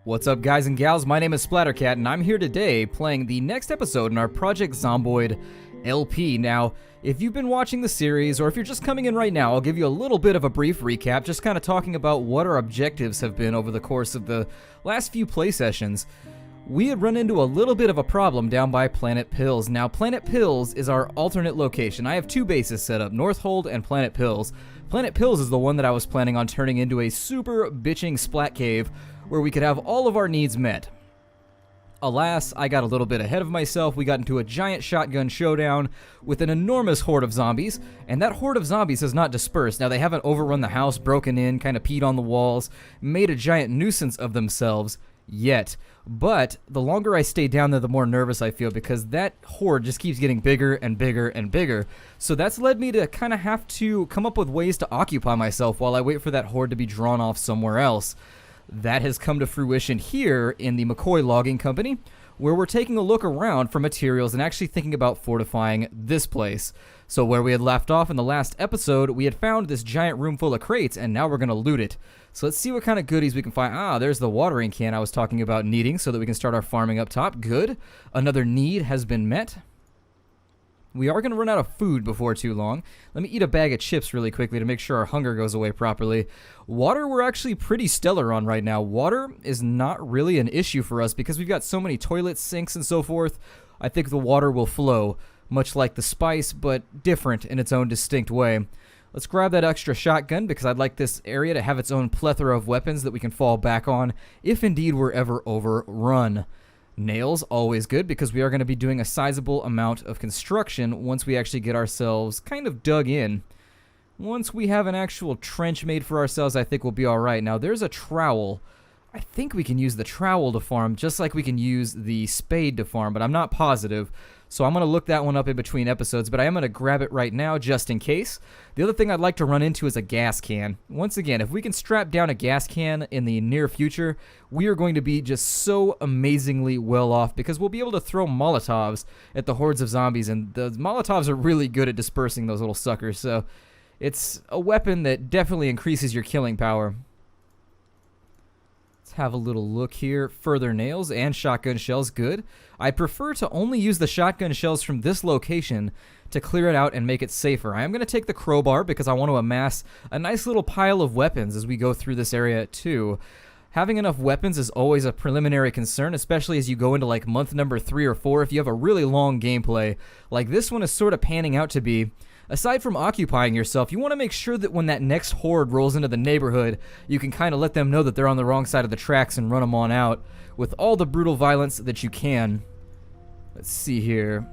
What's up, guys and gals? My name is Splattercat, and I'm here today playing the next episode in our Project Zomboid LP. Now, if you've been watching the series, or if you're just coming in right now, I'll give you a little bit of a brief recap, just kind of talking about what our objectives have been over the course of the last few play sessions. We had run into a little bit of a problem down by Planet Pills. Now, Planet Pills is our alternate location. I have two bases set up, Northhold and Planet Pills. Planet Pills is the one that I was planning on turning into a super bitching splat cave where we could have all of our needs met. Alas, I got a little bit ahead of myself. We got into a giant shotgun showdown with an enormous horde of zombies, and that horde of zombies has not dispersed. Now, they haven't overrun the house, broken in, kind of peed on the walls, made a giant nuisance of themselves yet. But the longer I stay down there, the more nervous I feel, because that horde just keeps getting bigger and bigger and bigger. So that's led me to kind of have to come up with ways to occupy myself while I wait for that horde to be drawn off somewhere else. That has come to fruition here in the McCoy Logging Company, where we're taking a look around for materials and actually thinking about fortifying this place. So where we had left off in the last episode, we had found this giant room full of crates, and now we're going to loot it. So let's see what kind of goodies we can find. Ah, there's the watering can I was talking about needing so that we can start our farming up top. Good. Another need has been met. We are going to run out of food before too long. Let me eat a bag of chips really quickly to make sure our hunger goes away properly. Water we're actually pretty stellar on right now. Water is not really an issue for us because we've got so many toilets, sinks, and so forth. I think the water will flow, much like the spice, but different in its own distinct way. Let's grab that extra shotgun because I'd like this area to have its own plethora of weapons that we can fall back on if indeed we're ever overrun. Nails, always good, because we are going to be doing a sizable amount of construction once we actually get ourselves kind of dug in. Once we have an actual trench made for ourselves, I think we'll be alright. Now, there's a trowel. I think we can use the trowel to farm, just like we can use the spade to farm, but I'm not positive. So I'm going to look that one up in between episodes, but I am going to grab it right now just in case. The other thing I'd like to run into is a gas can. Once again, if we can strap down a gas can in the near future, we are going to be just so amazingly well off because we'll be able to throw Molotovs at the hordes of zombies, and the Molotovs are really good at dispersing those little suckers, so it's a weapon that definitely increases your killing power. Have a little look here. Further nails and shotgun shells, good. I prefer to only use the shotgun shells from this location to clear it out and make it safer. I am going to take the crowbar because I want to amass a nice little pile of weapons as we go through this area too. Having enough weapons is always a preliminary concern, especially as you go into like month number 3 or 4 if you have a really long gameplay like this one is sort of panning out to be. Aside from occupying yourself, you want to make sure that when that next horde rolls into the neighborhood, you can kind of let them know that they're on the wrong side of the tracks and run them on out with all the brutal violence that you can. Let's see here.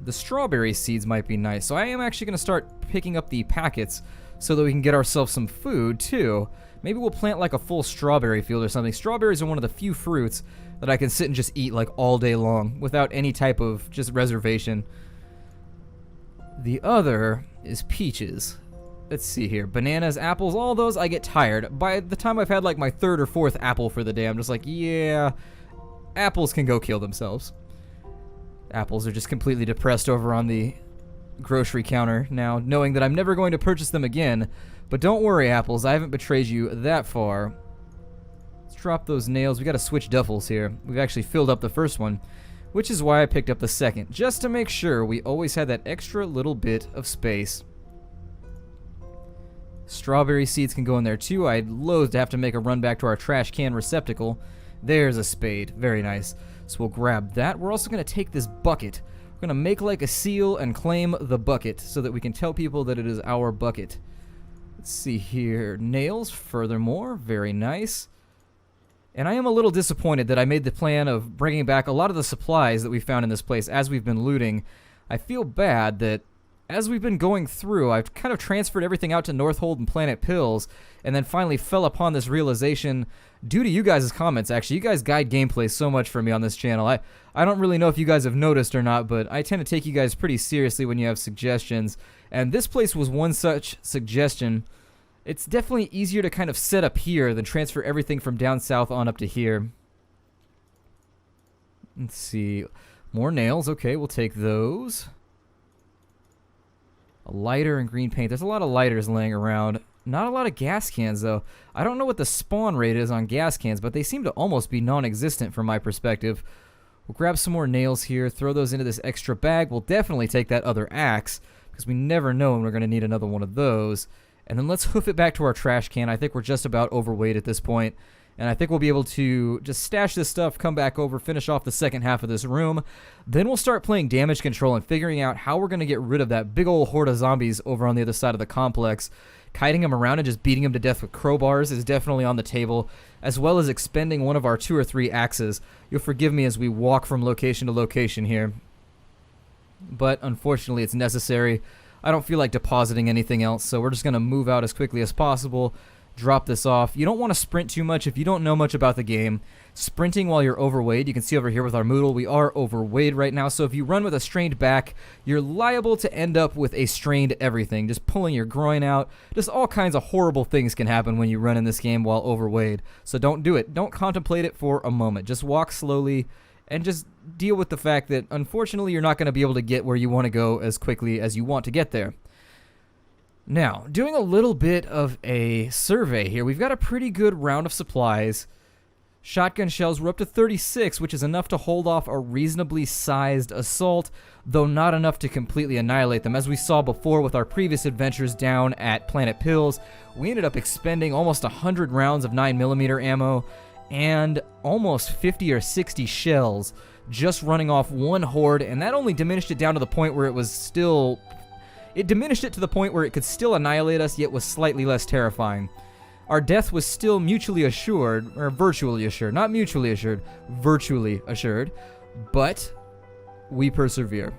The strawberry seeds might be nice, so I am actually going to start picking up the packets so that we can get ourselves some food, too. Maybe we'll plant like a full strawberry field or something. Strawberries are one of the few fruits that I can sit and just eat like all day long without any type of just reservation. The other is peaches. Let's see here. Bananas, apples, all those, I get tired. By the time I've had like my 3rd or 4th apple for the day, I'm just like, yeah, apples can go kill themselves. Apples are just completely depressed over on the grocery counter now, knowing that I'm never going to purchase them again. But don't worry, apples, I haven't betrayed you that far. Let's drop those nails. We got to switch duffels here. We've actually filled up the first one, which is why I picked up the second, just to make sure we always had that extra little bit of space. Strawberry seeds can go in there too. I'd loathe to have to make a run back to our trash can receptacle. There's a spade. Very nice. So we'll grab that. We're also going to take this bucket. We're going to make like a seal and claim the bucket so that we can tell people that it is our bucket. Let's see here. Nails, furthermore. Very nice. And I am a little disappointed that I made the plan of bringing back a lot of the supplies that we found in this place as we've been looting. I feel bad that as we've been going through, I've kind of transferred everything out to Northhold and Planet Pills, and then finally fell upon this realization due to you guys' comments, actually. You guys guide gameplay so much for me on this channel. I don't really know if you guys have noticed or not, but I tend to take you guys pretty seriously when you have suggestions, and this place was one such suggestion. It's definitely easier to kind of set up here than transfer everything from down south on up to here. Let's see. More nails. Okay, we'll take those. A lighter and green paint. There's a lot of lighters laying around. Not a lot of gas cans, though. I don't know what the spawn rate is on gas cans, but they seem to almost be non-existent from my perspective. We'll grab some more nails here, throw those into this extra bag. We'll definitely take that other axe, because we never know when we're going to need another one of those. And then let's hoof it back to our trash can. I think we're just about overweight at this point. And I think we'll be able to just stash this stuff, come back over, finish off the second half of this room. Then we'll start playing damage control and figuring out how we're going to get rid of that big old horde of zombies over on the other side of the complex. Kiting them around and just beating them to death with crowbars is definitely on the table, as well as expending one of our 2 or 3 axes. You'll forgive me as we walk from location to location here, but unfortunately it's necessary. I don't feel like depositing anything else, so we're just going to move out as quickly as possible, drop this off. You don't want to sprint too much if you don't know much about the game. Sprinting while you're overweight, you can see over here with our Moodle, we are overweight right now, so if you run with a strained back, you're liable to end up with a strained everything, just pulling your groin out. Just all kinds of horrible things can happen when you run in this game while overweight, so don't do it. Don't contemplate it for a moment. Just walk slowly and just deal with the fact that unfortunately you're not going to be able to get where you want to go as quickly as you want to get there. Now, doing a little bit of a survey here, we've got a pretty good round of supplies. Shotgun shells, we're up to 36, which is enough to hold off a reasonably sized assault, though not enough to completely annihilate them. As we saw before with our previous adventures down at Planet Pills, we ended up expending almost 100 rounds of 9mm ammo and almost 50 or 60 shells just running off one horde, and that only diminished it down to the point where it was still... It diminished it to the point where it could still annihilate us, yet was slightly less terrifying. Our death was still mutually assured, or virtually assured. Not mutually assured, virtually assured. But we persevere.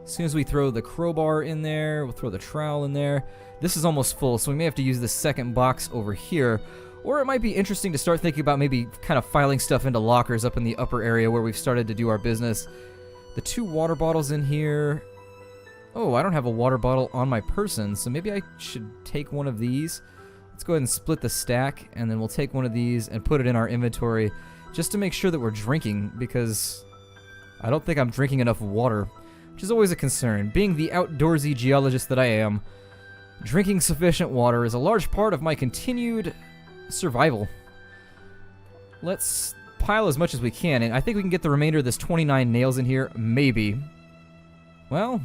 As soon as we throw the crowbar in there, we'll throw the trowel in there. This is almost full, so we may have to use the second box over here. Or it might be interesting to start thinking about maybe kind of filing stuff into lockers up in the upper area where we've started to do our business. The 2 water bottles in here. Oh, I don't have a water bottle on my person, so maybe I should take one of these. Let's go ahead and split the stack, and then we'll take one of these and put it in our inventory just to make sure that we're drinking, because I don't think I'm drinking enough water, which is always a concern. Being the outdoorsy geologist that I am, drinking sufficient water is a large part of my continued survival. Let's pile as much as we can, and I think we can get the remainder of this 29 nails in here, maybe. Well...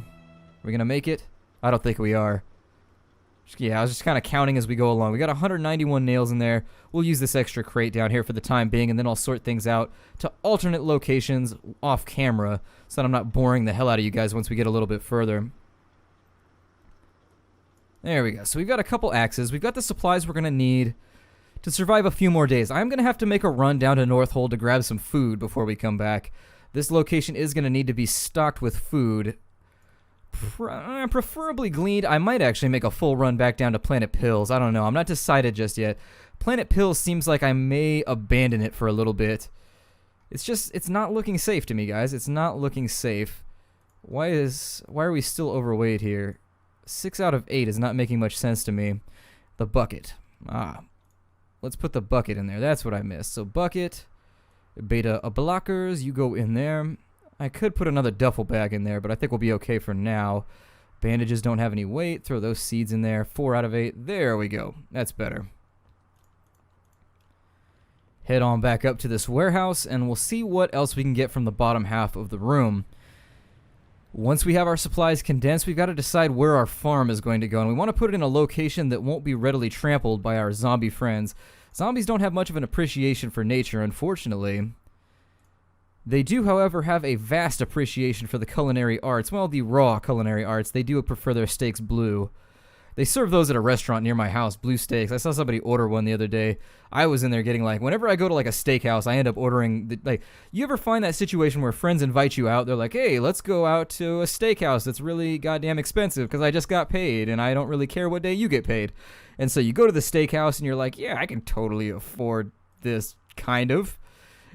Are we going to make it? I don't think we are. Yeah, I was just kind of counting as we go along. We got 191 nails in there. We'll use this extra crate down here for the time being, and then I'll sort things out to alternate locations off camera so that I'm not boring the hell out of you guys once we get a little bit further. There we go. So we've got a couple axes. We've got the supplies we're going to need to survive a few more days. I'm going to have to make a run down to Northhold to grab some food before we come back. This location is going to need to be stocked with food. Preferably gleaned. I might actually make a full run back down to Planet Pills. I don't know. I'm not decided just yet. Planet Pills seems like I may abandon it for a little bit. It's not looking safe to me, guys. It's not looking safe. Why are we still overweight here? 6 out of 8 is not making much sense to me. The bucket. Let's put the bucket in there. That's what I missed. So bucket, beta blockers, you go in there. I could put another duffel bag in there, but I think we'll be okay for now. Bandages don't have any weight. Throw those seeds in there. 4 out of 8. There we go. That's better. Head on back up to this warehouse, and we'll see what else we can get from the bottom half of the room. Once we have our supplies condensed, we've got to decide where our farm is going to go, and we want to put it in a location that won't be readily trampled by our zombie friends. Zombies don't have much of an appreciation for nature, unfortunately. They do, however, have a vast appreciation for the culinary arts. Well, the raw culinary arts. They do prefer their steaks blue. They serve those at a restaurant near my house, blue steaks. I saw somebody order one the other day. I was in there getting whenever I go to a steakhouse, I end up ordering, you ever find that situation where friends invite you out? They're like, hey, let's go out to a steakhouse that's really goddamn expensive because I just got paid and I don't really care what day you get paid. And so you go to the steakhouse and you're like, yeah, I can totally afford this, kind of.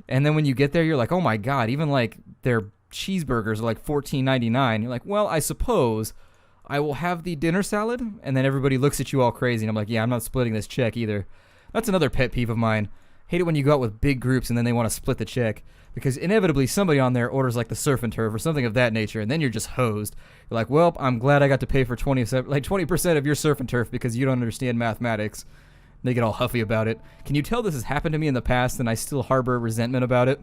And then when you get there, you're like, oh my god, even their cheeseburgers are $14.99. You're like, well, I suppose I will have the dinner salad. And then everybody looks at you all crazy, and I'm like, yeah, I'm not splitting this check either. That's another pet peeve of mine. Hate it when you go out with big groups and then they want to split the check, because inevitably somebody on there orders like the surf and turf or something of that nature, and then you're just hosed. You're like, well, I'm glad I got to pay for 20% of your surf and turf because you don't understand mathematics. They get all huffy about it. Can you tell this has happened to me in the past and I still harbor resentment about it?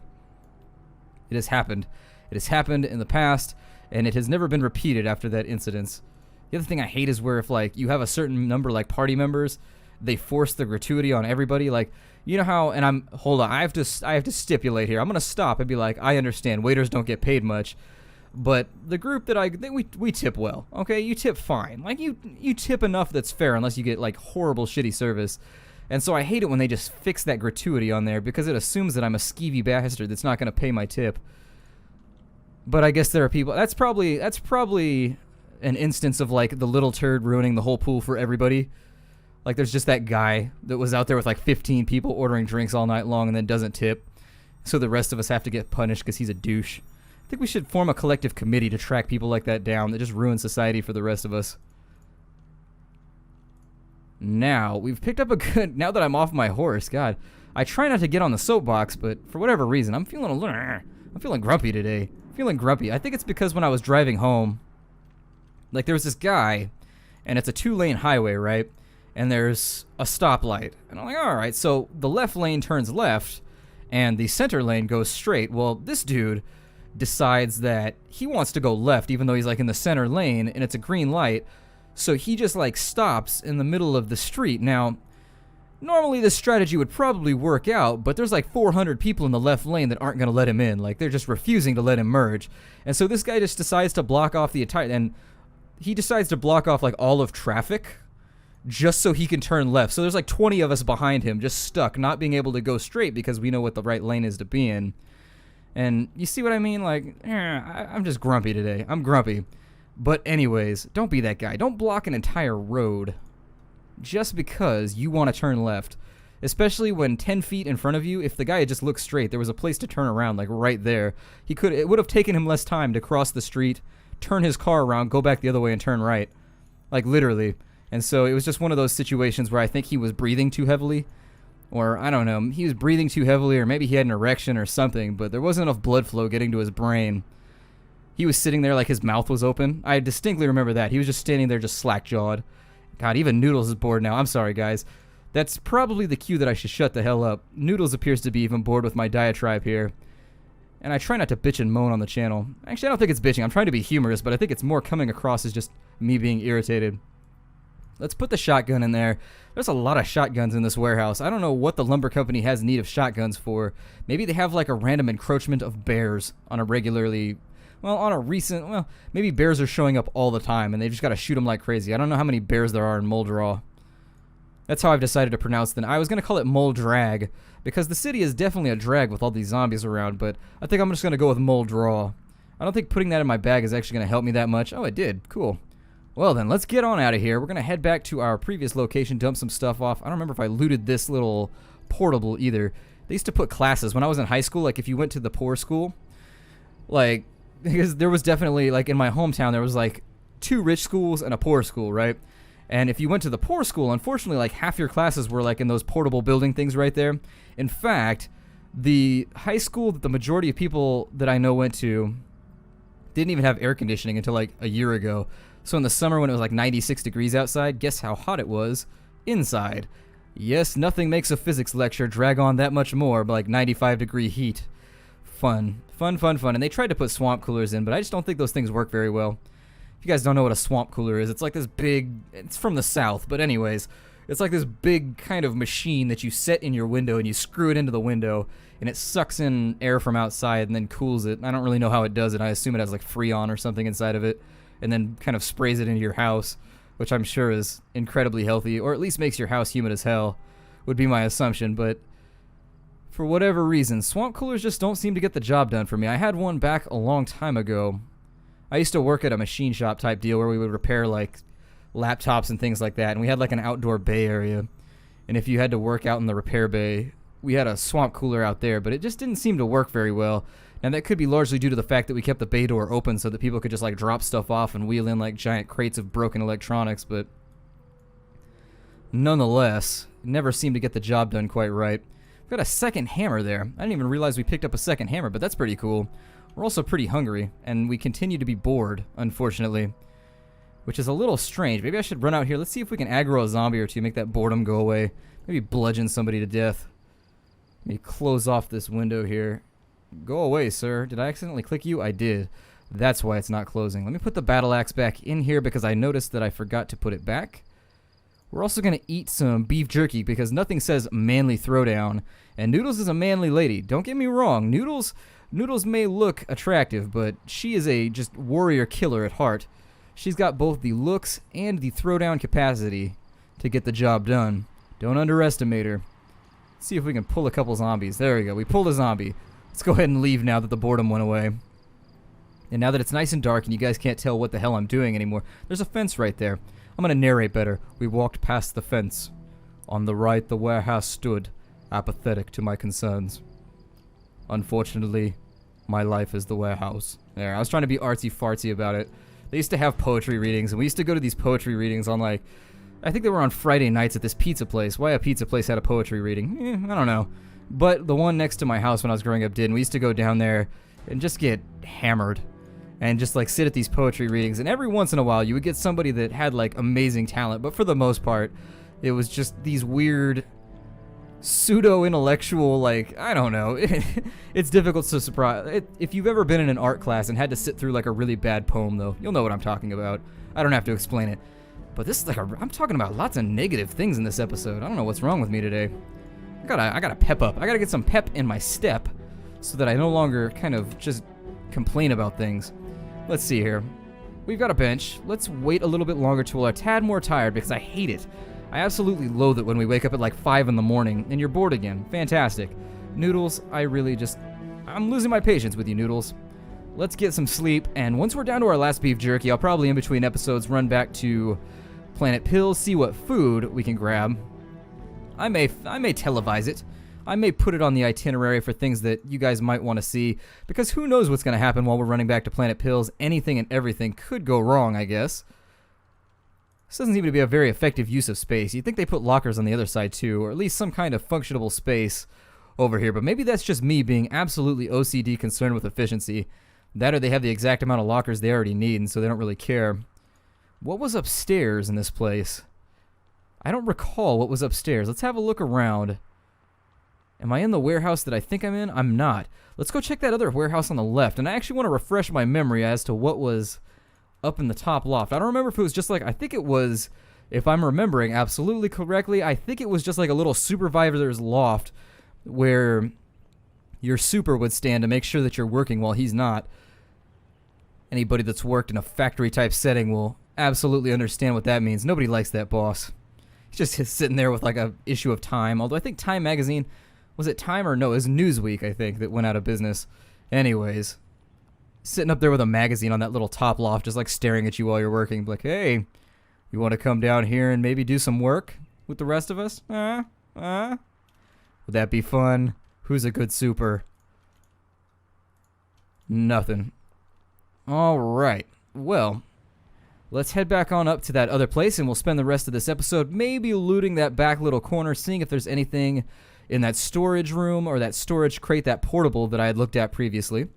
It has happened. It has happened in the past, and it has never been repeated after that incident. The other thing I hate is where if like you have a certain number like party members, they force the gratuity on everybody. Like, you know how, and hold on, I have to stipulate here. I'm gonna stop and be like, I understand waiters don't get paid much, but the group that we tip well. Okay, you tip fine. Like you tip enough that's fair, unless you get like horrible shitty service. And so I hate it when they just fix that gratuity on there because it assumes that I'm a skeevy bastard that's not gonna pay my tip. But I guess there are people. That's probably an instance of like the little turd ruining the whole pool for everybody. Like there's just that guy that was out there with like 15 people ordering drinks all night long and then doesn't tip. So the rest of us have to get punished because he's a douche. I think we should form a collective committee to track people like that down that just ruin society for the rest of us. Now, we've picked up a good... Now that I'm off my horse, God. I try not to get on the soapbox, but for whatever reason, I'm feeling grumpy today. Feeling grumpy. I think it's because when I was driving home, like there was this guy, and it's a 2-lane highway, right? And there's a stoplight. And I'm like, alright, so the left lane turns left, and the center lane goes straight. Well, this dude decides that he wants to go left, even though he's like in the center lane, and it's a green light. So he just like stops in the middle of the street. Now, normally this strategy would probably work out, but there's like 400 people in the left lane that aren't going to let him in. Like they're just refusing to let him merge. And so this guy just decides to block off the entire... And he decides to block off like all of traffic just so he can turn left. So there's like 20 of us behind him just stuck, not being able to go straight because we know what the right lane is to be in. And you see what I mean? Like, I'm just grumpy today. I'm grumpy. But anyways, don't be that guy. Don't block an entire road just because you want to turn left. Especially when 10 feet in front of you, if the guy had just looked straight, there was a place to turn around, like right there. It would have taken him less time to cross the street, turn his car around, go back the other way and turn right. Like literally. And so it was just one of those situations where I think he was breathing too heavily. Or, I don't know, he was breathing too heavily, or maybe he had an erection or something, but there wasn't enough blood flow getting to his brain. He was sitting there like his mouth was open. I distinctly remember that. He was just standing there just slack-jawed. God, even Noodles is bored now. I'm sorry, guys. That's probably the cue that I should shut the hell up. Noodles appears to be even bored with my diatribe here. And I try not to bitch and moan on the channel. Actually, I don't think it's bitching. I'm trying to be humorous, but I think it's more coming across as just me being irritated. Let's put the shotgun in there. There's a lot of shotguns in this warehouse. I don't know what the lumber company has need of shotguns for. Maybe they have like a random encroachment of bears on a regularly... Well, maybe bears are showing up all the time, and they've just got to shoot them like crazy. I don't know how many bears there are in Moldraw. That's how I've decided to pronounce them. I was going to call it Moldrag, because the city is definitely a drag with all these zombies around, but I think I'm just going to go with Moldraw. I don't think putting that in my bag is actually going to help me that much. Oh, it did. Cool. Well, then, let's get on out of here. We're going to head back to our previous location, dump some stuff off. I don't remember if I looted this little portable either. They used to put classes. When I was in high school, like, if you went to the poor school, like... Because there was definitely, like, in my hometown, there was, like, 2 rich schools and a poor school, right? And if you went to the poor school, unfortunately, like, half your classes were, like, in those portable building things right there. In fact, the high school that the majority of people that I know went to didn't even have air conditioning until, like, a year ago. So in the summer when it was, like, 96 degrees outside, guess how hot it was inside. Yes, nothing makes a physics lecture drag on that much more, but, like, 95-degree heat. Fun. And they tried to put swamp coolers in, but I just don't think those things work very well. If you guys don't know what a swamp cooler is, it's like this big... It's from the south, but anyways. It's like this big kind of machine that you set in your window, and you screw it into the window, and it sucks in air from outside and then cools it. I don't really know how it does it. I assume it has like Freon or something inside of it, and then kind of sprays it into your house, which I'm sure is incredibly healthy, or at least makes your house humid as hell, would be my assumption, but... For whatever reason, swamp coolers just don't seem to get the job done for me. I had one back a long time ago. I used to work at a machine shop type deal where we would repair like laptops and things like that, and we had like an outdoor bay area. And if you had to work out in the repair bay, we had a swamp cooler out there, but it just didn't seem to work very well. And that could be largely due to the fact that we kept the bay door open so that people could just like drop stuff off and wheel in like giant crates of broken electronics, but nonetheless, it never seemed to get the job done quite right. Got a second hammer there. I didn't even realize we picked up a second hammer, but that's pretty cool. We're also pretty hungry, and we continue to be bored, unfortunately. Which is a little strange. Maybe I should run out here. Let's see if we can aggro a zombie or two, make that boredom go away. Maybe bludgeon somebody to death. Let me close off this window here. Go away, sir. Did I accidentally click you? I did. That's why it's not closing. Let me put the battle axe back in here because I noticed that I forgot to put it back. We're also going to eat some beef jerky because nothing says manly throwdown. And Noodles is a manly lady. Don't get me wrong. Noodles may look attractive, but she is a just warrior killer at heart. She's got both the looks and the throwdown capacity to get the job done. Don't underestimate her. Let's see if we can pull a couple zombies. There we go. We pulled a zombie. Let's go ahead and leave now that the boredom went away. And now that it's nice and dark and you guys can't tell what the hell I'm doing anymore, there's a fence right there. I'm going to narrate better. We walked past the fence. On the right, the warehouse stood, apathetic to my concerns. Unfortunately, my life is the warehouse. There, I was trying to be artsy-fartsy about it. They used to have poetry readings, and we used to go to these poetry readings on, like, I think they were on Friday nights at this pizza place. Why a pizza place had a poetry reading? I don't know. But the one next to my house when I was growing up did, and we used to go down there and just get hammered. And just like sit at these poetry readings, and every once in a while you would get somebody that had like amazing talent, but for the most part it was just these weird pseudo-intellectual, like, I don't know. It's difficult to surprise. If you've ever been in an art class and had to sit through like a really bad poem, though, you'll know what I'm talking about. I don't have to explain it. But this is like I'm talking about lots of negative things in this episode. I don't know what's wrong with me today. I gotta pep up. I gotta get some pep in my step so that I no longer kind of just complain about things. Let's see here. We've got a bench. Let's wait a little bit longer till we're a tad more tired because I hate it. I absolutely loathe it when we wake up at like 5 in the morning and you're bored again. Fantastic. Noodles, I'm losing my patience with you, Noodles. Let's get some sleep, and once we're down to our last beef jerky, I'll probably in between episodes run back to Planet Pills, see what food we can grab. I may televise it. I may put it on the itinerary for things that you guys might want to see, because who knows what's going to happen while we're running back to Planet Pills. Anything and everything could go wrong, I guess. This doesn't seem to be a very effective use of space. You'd think they put lockers on the other side too, or at least some kind of functionable space over here, but maybe that's just me being absolutely OCD concerned with efficiency. That or they have the exact amount of lockers they already need, and so they don't really care. What was upstairs in this place? I don't recall what was upstairs. Let's have a look around. Am I in the warehouse that I think I'm in? I'm not. Let's go check that other warehouse on the left. And I actually want to refresh my memory as to what was up in the top loft. I don't remember if it was just like, I think it was, if I'm remembering absolutely correctly, I think it was just like a little supervisor's loft where your super would stand to make sure that you're working while he's not. Anybody that's worked in a factory type setting will absolutely understand what that means. Nobody likes that boss. He's just sitting there with like a issue of Time. Although I think Time magazine, was it Time or no? It was Newsweek, I think, that went out of business. Anyways, sitting up there with a magazine on that little top loft, just like staring at you while you're working. Like, hey, you want to come down here and maybe do some work with the rest of us? Would that be fun? Who's a good super? Nothing. All right. Well, let's head back on up to that other place, and we'll spend the rest of this episode maybe looting that back little corner, seeing if there's anything in that storage room or that storage crate, that portable that I had looked at previously.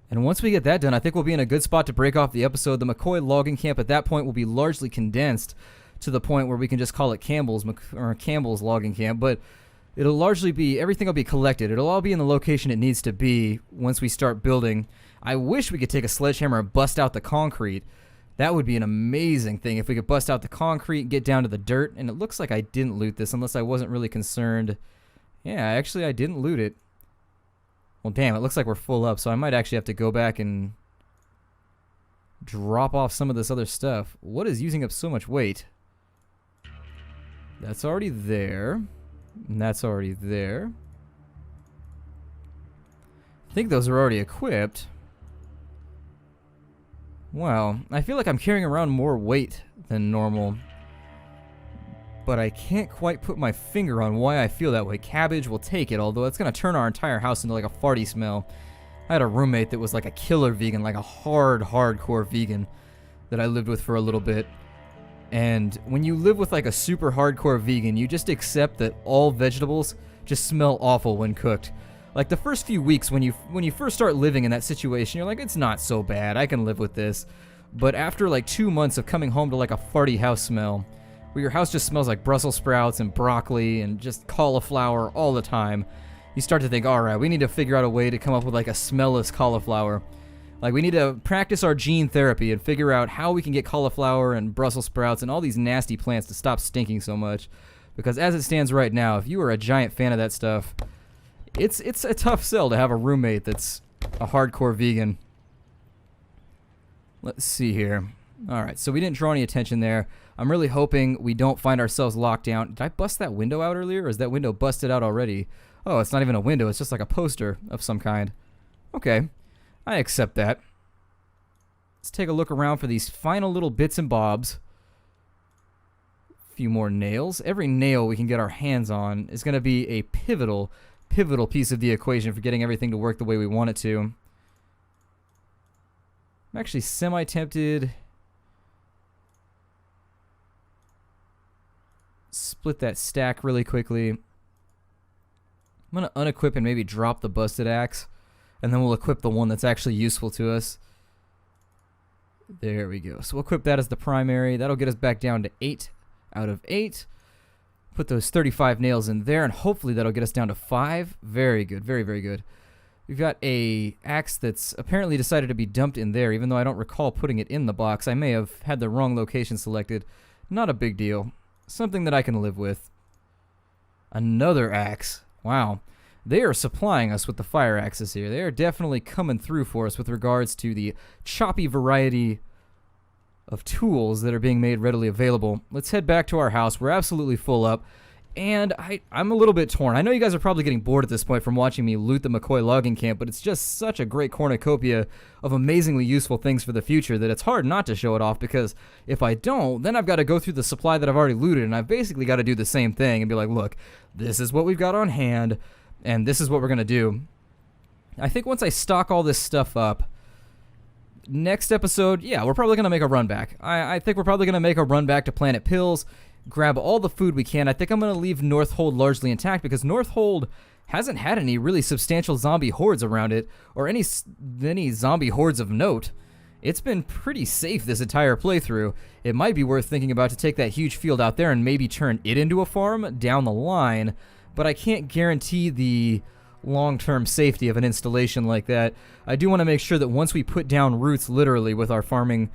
And once we get that done, I think we'll be in a good spot to break off the episode. The McCoy logging camp at that point will be largely condensed to the point where we can just call it Campbell's logging camp, but it'll largely be, everything will be collected. It'll all be in the location it needs to be once we start building. I wish we could take a sledgehammer and bust out the concrete. That would be an amazing thing if we could bust out the concrete and get down to the dirt. And it looks like I didn't loot this unless I wasn't really concerned. Yeah, actually I didn't loot it. Well, damn, it looks like we're full up, so I might actually have to go back and drop off some of this other stuff. What is using up so much weight? That's already there. And that's already there. I think those are already equipped. Wow, I feel like I'm carrying around more weight than normal. But I can't quite put my finger on why I feel that way. Cabbage will take it, although it's going to turn our entire house into like a farty smell. I had a roommate that was like a killer vegan, like a hardcore vegan that I lived with for a little bit. And when you live with like a super hardcore vegan, you just accept that all vegetables just smell awful when cooked. Like the first few weeks when you first start living in that situation, you're like, it's not so bad, I can live with this. But after like 2 months of coming home to like a farty house smell, where your house just smells like Brussels sprouts and broccoli and just cauliflower all the time, you start to think, alright, we need to figure out a way to come up with like a smellless cauliflower. Like, we need to practice our gene therapy and figure out how we can get cauliflower and Brussels sprouts and all these nasty plants to stop stinking so much. Because as it stands right now, if you are a giant fan of that stuff, it's a tough sell to have a roommate that's a hardcore vegan. Let's see here. Alright, so we didn't draw any attention there. I'm really hoping we don't find ourselves locked down. Did I bust that window out earlier, or is that window busted out already? Oh, it's not even a window, it's just like a poster of some kind. Okay. I accept that. Let's take a look around for these final little bits and bobs. A few more nails. Every nail we can get our hands on is going to be a pivotal piece of the equation for getting everything to work the way we want it to. I'm actually semi-tempted. Split that stack really quickly. I'm going to unequip and maybe drop the busted axe. And then we'll equip the one that's actually useful to us. There we go. So we'll equip that as the primary. That'll get us back down to 8 out of 8. Put those 35 nails in there, and hopefully that'll get us down to 5. Very good. Very, very good. We've got a axe that's apparently decided to be dumped in there, even though I don't recall putting it in the box. I may have had the wrong location selected. Not a big deal. Something that I can live with. Another axe. Wow. They are supplying us with the fire axes here. They are definitely coming through for us with regards to the choppy variety of tools that are being made readily available. Let's head back to our house. We're absolutely full up. And I'm a little bit torn. I know you guys are probably getting bored at this point from watching me loot the McCoy logging camp, but it's just such a great cornucopia of amazingly useful things for the future that it's hard not to show it off, because if I don't, then I've got to go through the supply that I've already looted, and I've basically got to do the same thing and be like, look, this is what we've got on hand. And this is what we're going to do. I think once I stock all this stuff up, next episode, yeah, we're probably going to make a run back. I think we're probably going to make a run back to Planet Pills, grab all the food we can. I think I'm going to leave Northhold largely intact, because Northhold hasn't had any really substantial zombie hordes around it, or any zombie hordes of note. It's been pretty safe this entire playthrough. It might be worth thinking about to take that huge field out there and maybe turn it into a farm down the line. But I can't guarantee the long-term safety of an installation like that. I do want to make sure that once we put down roots literally with our farming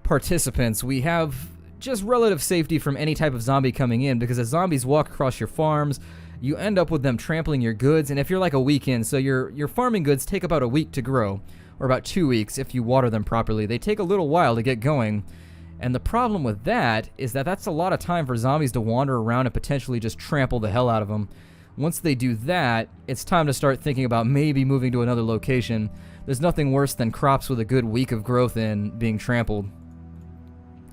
participants, we have just relative safety from any type of zombie coming in, because as zombies walk across your farms, you end up with them trampling your goods. And if you're like a week in, so your farming goods take about a week to grow, or about 2 weeks if you water them properly. They take a little while to get going. And the problem with that is that that's a lot of time for zombies to wander around and potentially just trample the hell out of them. Once they do that, it's time to start thinking about maybe moving to another location. There's nothing worse than crops with a good week of growth in being trampled.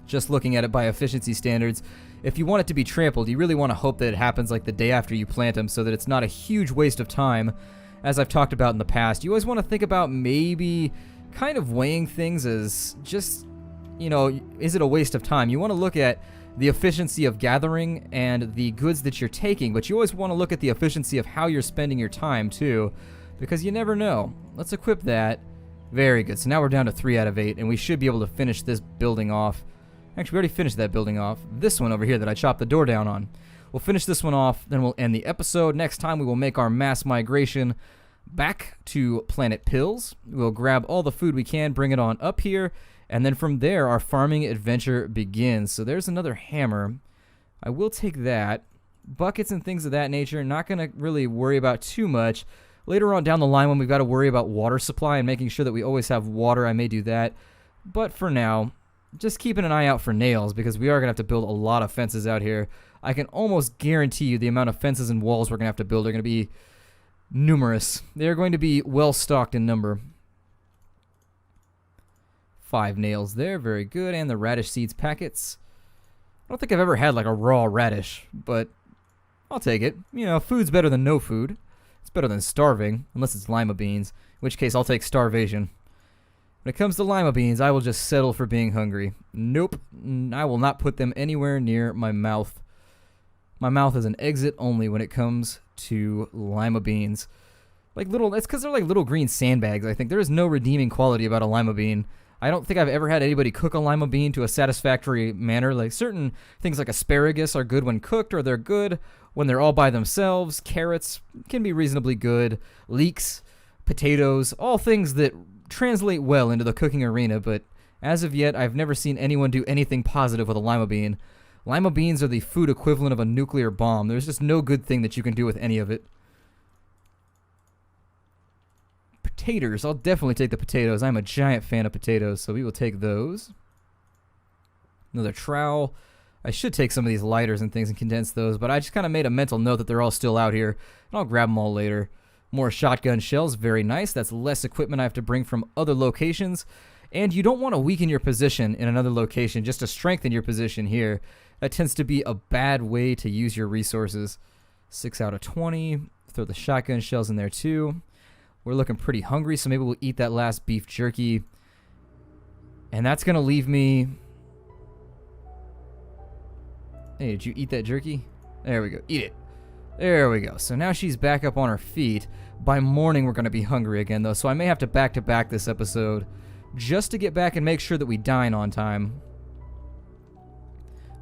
Just looking at it by efficiency standards, if you want it to be trampled, you really want to hope that it happens like the day after you plant them, so that it's not a huge waste of time. As I've talked about in the past, you always want to think about maybe kind of weighing things as just, you know, is it a waste of time? You want to look at the efficiency of gathering and the goods that you're taking, but you always want to look at the efficiency of how you're spending your time too, because you never know. Let's equip that. Very good. So now we're down to 3 out of 8, and we should be able to finish this building off. Actually, we already finished that building off. This one over here that I chopped the door down on. We'll finish this one off, then we'll end the episode. Next time we will make our mass migration back to Planet Pills. We'll grab all the food we can, bring it on up here, and then from there our farming adventure begins. So there's another hammer. I will take that. Buckets and things of that nature, not going to really worry about too much. Later on down the line when we've got to worry about water supply and making sure that we always have water, I may do that. But for now, just keeping an eye out for nails, because we are going to have to build a lot of fences out here. I can almost guarantee you the amount of fences and walls we're going to have to build are going to be numerous. They're going to be well stocked in number. 5 nails there, very good. And the radish seeds packets. I don't think I've ever had like a raw radish, but I'll take it. You know, food's better than no food. It's better than starving, unless it's lima beans, in which case I'll take starvation. When it comes to lima beans, I will just settle for being hungry. Nope, I will not put them anywhere near my mouth. My mouth is an exit only when it comes to lima beans. It's because they're like little green sandbags, I think. There is no redeeming quality about a lima bean. I don't think I've ever had anybody cook a lima bean to a satisfactory manner. Like certain things like asparagus are good when cooked, or they're good when they're all by themselves. Carrots can be reasonably good. Leeks, potatoes, all things that translate well into the cooking arena, but as of yet, I've never seen anyone do anything positive with a lima bean. Lima beans are the food equivalent of a nuclear bomb. There's just no good thing that you can do with any of it. Potatoes. I'll definitely take the potatoes. I'm a giant fan of potatoes, so we will take those. Another trowel. I should take some of these lighters and things and condense those, but I just kind of made a mental note that they're all still out here, and I'll grab them all later. More shotgun shells. Very nice. That's less equipment I have to bring from other locations. And you don't want to weaken your position in another location just to strengthen your position here. That tends to be a bad way to use your resources. 6 out of 20. Throw the shotgun shells in there too. We're looking pretty hungry, so maybe we'll eat that last beef jerky. And that's going to leave me... Hey, did you eat that jerky? There we go. Eat it. There we go. So now she's back up on her feet. By morning, we're going to be hungry again, though, so I may have to back-to-back this episode just to get back and make sure that we dine on time.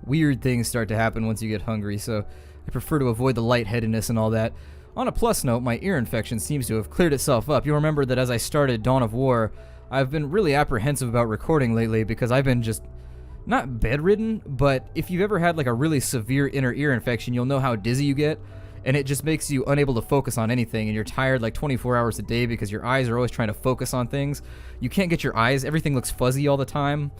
Weird things start to happen once you get hungry, so I prefer to avoid the lightheadedness and all that. On a plus note, my ear infection seems to have cleared itself up. You'll remember that as I started Dawn of War, I've been really apprehensive about recording lately because I've been just not bedridden, but if you've ever had like a really severe inner ear infection, you'll know how dizzy you get, and it just makes you unable to focus on anything, and you're tired like 24 hours a day because your eyes are always trying to focus on things. You can't get your eyes, everything looks fuzzy all the time.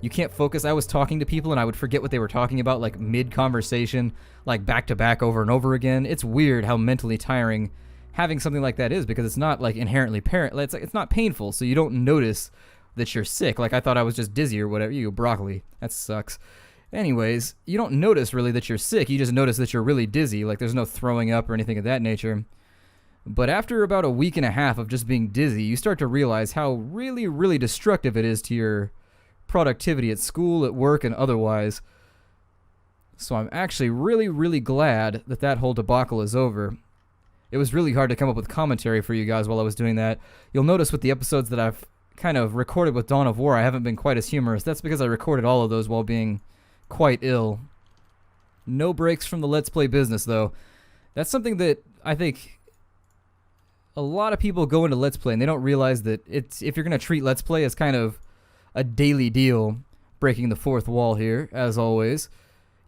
You can't focus. I was talking to people and I would forget what they were talking about like mid-conversation, like back-to-back over and over again. It's weird how mentally tiring having something like that is because it's not like inherently it's not painful, so you don't notice that you're sick. Like I thought I was just dizzy or whatever. You broccoli. That sucks. Anyways, you don't notice really that you're sick. You just notice that you're really dizzy. Like there's no throwing up or anything of that nature. But after about a week and a half of just being dizzy, you start to realize how really, really destructive it is to your productivity at school, at work, and otherwise. So I'm actually really, really glad that that whole debacle is over. It was really hard to come up with commentary for you guys while I was doing that. You'll notice with the episodes that I've kind of recorded with Dawn of War, I haven't been quite as humorous. That's because I recorded all of those while being quite ill. No breaks from the Let's Play business, though. That's something that I think a lot of people go into Let's Play and they don't realize that if you're going to treat Let's Play as kind of a daily deal, breaking the fourth wall here, as always,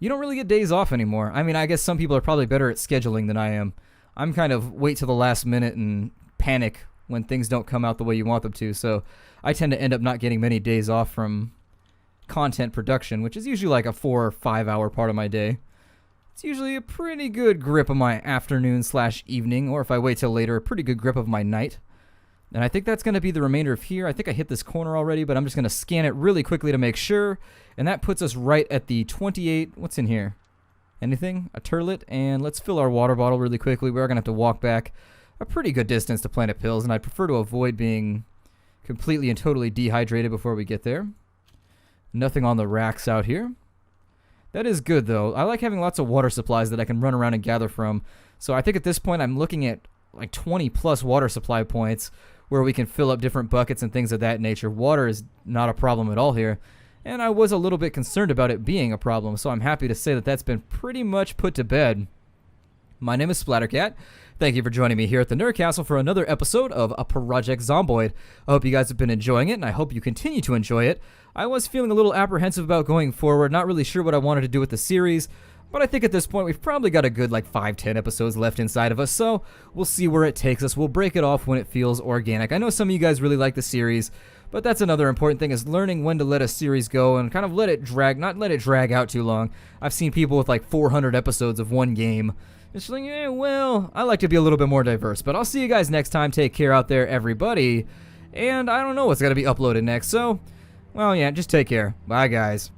you don't really get days off anymore. I mean, I guess some people are probably better at scheduling than I am. I'm kind of wait till the last minute and panic when things don't come out the way you want them to, so I tend to end up not getting many days off from content production, which is usually like a 4 or 5 hour part of my day. It's usually a pretty good grip of my afternoon/evening, or if I wait till later, a pretty good grip of my night. And I think that's going to be the remainder of here. I think I hit this corner already, but I'm just going to scan it really quickly to make sure. And that puts us right at the 28... What's in here? Anything? A turlet? And let's fill our water bottle really quickly. We're going to have to walk back a pretty good distance to Planet Pills, and I'd prefer to avoid being completely and totally dehydrated before we get there. Nothing on the racks out here. That is good, though. I like having lots of water supplies that I can run around and gather from. So I think at this point I'm looking at like 20 plus water supply points where we can fill up different buckets and things of that nature. Water is not a problem at all here, and I was a little bit concerned about it being a problem, so I'm happy to say that that's been pretty much put to bed. My name is Splattercat. Thank you for joining me here at the Nerd Castle for another episode of a Project Zomboid. I hope you guys have been enjoying it, and I hope you continue to enjoy it. I was feeling a little apprehensive about going forward, not really sure what I wanted to do with the series, but I think at this point we've probably got a good like 5-10 episodes left inside of us, so we'll see where it takes us. We'll break it off when it feels organic. I know some of you guys really like the series, but that's another important thing, is learning when to let a series go and kind of let it drag, not let it drag out too long. I've seen people with like 400 episodes of one game. It's like, yeah, well, I like to be a little bit more diverse, but I'll see you guys next time. Take care out there, everybody, and I don't know what's going to be uploaded next, so, well, yeah, just take care. Bye, guys.